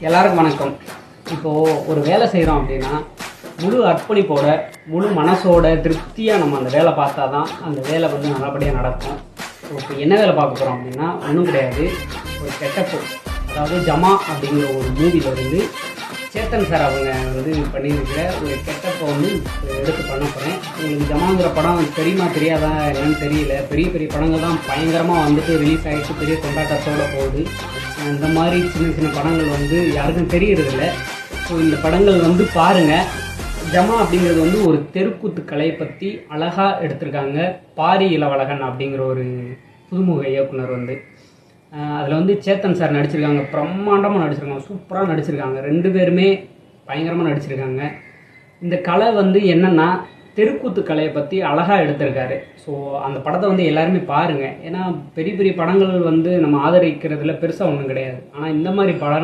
எல்லாருக்கும் வணக்கம். இப்போது ஒரு வேலை செய்கிறோம் அப்படின்னா முழு அர்ப்பணிப்போட முழு மனசோட திருப்தியாக நம்ம அந்த வேலை பார்த்தா தான் அந்த வேலை வந்து நல்லபடியாக நடக்கும். இப்போ என்ன வேலை பார்க்க போகிறோம் அப்படின்னா ஒன்றும் கிடையாது, ஒரு கெட்டப்பு. அதாவது ஜமா அப்படிங்கிற ஒரு மூவியில் இருந்து சேத்தன் சார் அவங்க வந்து பண்ணியிருக்கிற ஒரு கெட்டப்பை வந்து எடுத்து பண்ண போகிறேன். உங்களுக்கு ஜமாங்கிற படம் தெரியுமா தெரியாதா என்னன்னு தெரியல. பெரிய பெரிய படங்கள் தான் பயங்கரமாக வந்துட்டு ரிலீஸ் ஆகிட்டு பெரிய கொண்டாட்டத்தோடு போகுது. இந்த மாதிரி சின்ன சின்ன படங்கள் வந்து யாருக்கும் தெரியறதில்ல. ஸோ இந்த படங்கள் வந்து பாருங்கள். ஜமா அப்படிங்கிறது வந்து ஒரு தெருக்கூத்து கலையை பற்றி அழகாக எடுத்திருக்காங்க. பாரி இளவழகன் அப்படிங்கிற ஒரு புதுமுக இயக்குனர் வந்து அதில் வந்து சேத்தன் சார் நடிச்சிருக்காங்க. பிரம்மாண்டமாக நடிச்சிருக்காங்க, சூப்பராக நடிச்சிருக்காங்க. 2 பேருமே பயங்கரமாக நடிச்சிருக்காங்க. இந்த கலை வந்து என்னென்னா தெருக்கூத்து கலையை பற்றி அழகாக எடுத்திருக்காரு. ஸோ அந்த படத்தை வந்து எல்லாருமே பாருங்கள். ஏன்னா பெரிய பெரிய படங்கள் வந்து நம்ம ஆதரிக்கிறதுல பெருசாக ஒன்றும் கிடையாது. ஆனால் இந்த மாதிரி படம்